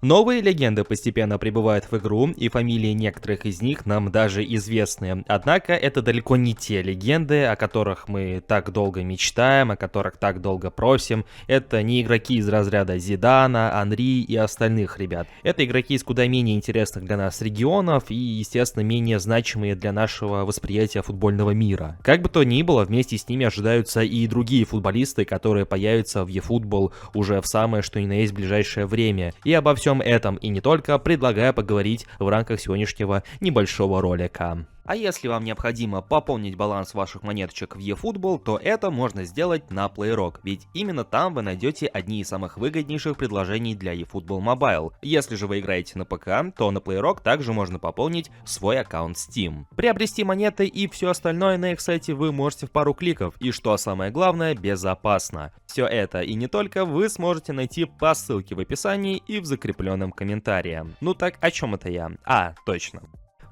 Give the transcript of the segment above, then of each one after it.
Новые легенды постепенно прибывают в игру, и фамилии некоторых из них нам даже известны. Однако это далеко не те легенды, о которых мы так долго мечтаем, о которых так долго просим. Это не игроки из разряда Зидана, Анри и остальных ребят. Это игроки из куда менее интересных для нас регионов и, естественно, менее значимые для нашего восприятия футбольного мира. Как бы то ни было, вместе с ними ожидаются и другие футболисты, которые появятся в eFootball уже в самое что ни на есть ближайшее время. И обо всем этом и не только предлагаю поговорить в рамках сегодняшнего небольшого ролика. А если вам необходимо пополнить баланс ваших монеточек в eFootball, то это можно сделать на PlayRock, ведь именно там вы найдете одни из самых выгоднейших предложений для eFootball Mobile. Если же вы играете на ПК, то на PlayRock также можно пополнить свой аккаунт Steam. Приобрести монеты и все остальное на их сайте вы можете в пару кликов, и что самое главное, безопасно. Все это и не только вы сможете найти по ссылке в описании и в закрепленном комментарии. Ну так, о чем это я? Точно.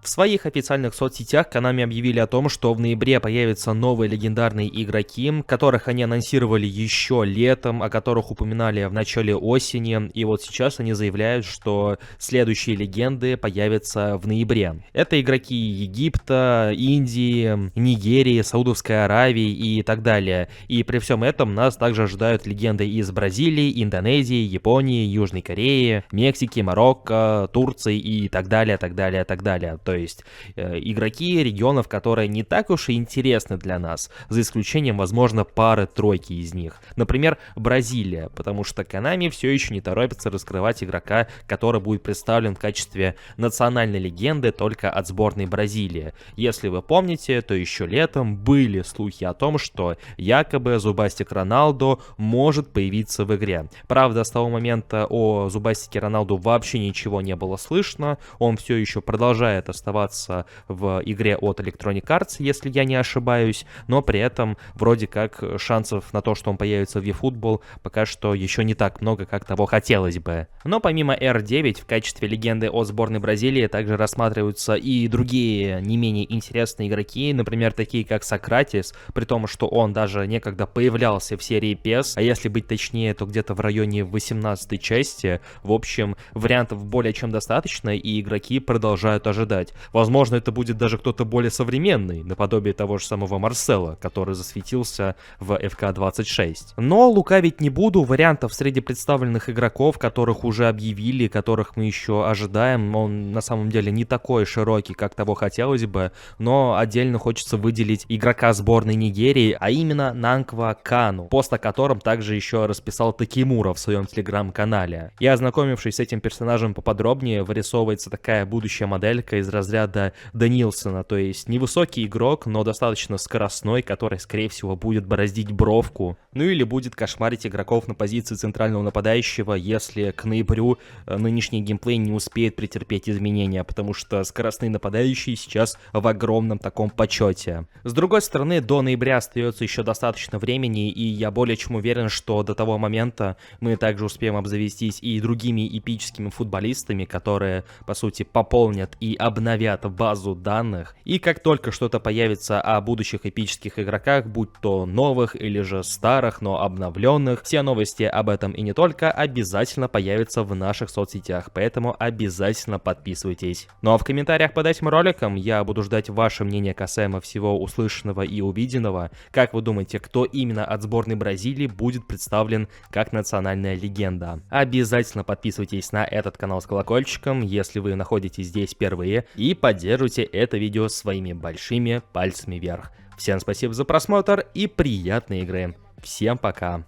В своих официальных соцсетях Konami объявили о том, что в ноябре появятся новые легендарные игроки, которых они анонсировали еще летом, о которых упоминали в начале осени, и вот сейчас они заявляют, что следующие легенды появятся в ноябре. Это игроки Египта, Индии, Нигерии, Саудовской Аравии и так далее. И при всем этом нас также ожидают легенды из Бразилии, Индонезии, Японии, Южной Кореи, Мексики, Марокко, Турции и так далее, так далее, так далее. То есть игроки регионов, которые не так уж и интересны для нас, за исключением, возможно, пары-тройки из них. Например, Бразилия, потому что Konami все еще не торопится раскрывать игрока, который будет представлен в качестве национальной легенды только от сборной Бразилии. Если вы помните, то еще летом были слухи о том, что якобы Зубастик Роналду может появиться в игре. Правда, с того момента о Зубастике Роналду вообще ничего не было слышно, он все еще продолжает оставаться в игре от Electronic Arts, если я не ошибаюсь, но при этом вроде как шансов на то, что он появится в eFootball, пока что еще не так много, как того хотелось бы. Но помимо R9 в качестве легенды от сборной Бразилии также рассматриваются и другие не менее интересные игроки, например, такие как Сократис, при том, что он даже некогда появлялся в серии PES, а если быть точнее, то где-то в районе 18 части. В общем, вариантов более чем достаточно, и игроки продолжают ожидать. Возможно, это будет даже кто-то более современный, наподобие того же самого Марсела, который засветился в FK26. Но лукавить не буду, вариантов среди представленных игроков, которых уже объявили, которых мы еще ожидаем, он на самом деле не такой широкий, как того хотелось бы, но отдельно хочется выделить игрока сборной Нигерии, а именно Нанква Кану, пост о котором также еще расписал Такимура в своем телеграм-канале. И ознакомившись с этим персонажем поподробнее, вырисовывается такая будущая моделька из разряда Данилсона, то есть невысокий игрок, но достаточно скоростной, который, скорее всего, будет бороздить бровку, ну или будет кошмарить игроков на позиции центрального нападающего, если к ноябрю нынешний геймплей не успеет претерпеть изменения, потому что скоростные нападающие сейчас в огромном таком почете. С другой стороны, до ноября остается еще достаточно времени, и я более чем уверен, что до того момента мы также успеем обзавестись и другими эпическими футболистами, которые, по сути, пополнят и обновят базу данных, и как только что-то появится о будущих эпических игроках, будь то новых или же старых, но обновленных, все новости об этом и не только обязательно появятся в наших соцсетях, поэтому обязательно подписывайтесь. Ну а в комментариях под этим роликом я буду ждать ваше мнение касаемо всего услышанного и увиденного. Как вы думаете, кто именно от сборной Бразилии будет представлен как национальная легенда? Обязательно подписывайтесь на этот канал с колокольчиком, если вы находитесь здесь впервые, и поддерживайте это видео своими большими пальцами вверх. Всем спасибо за просмотр и приятной игры. Всем пока.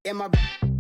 Am I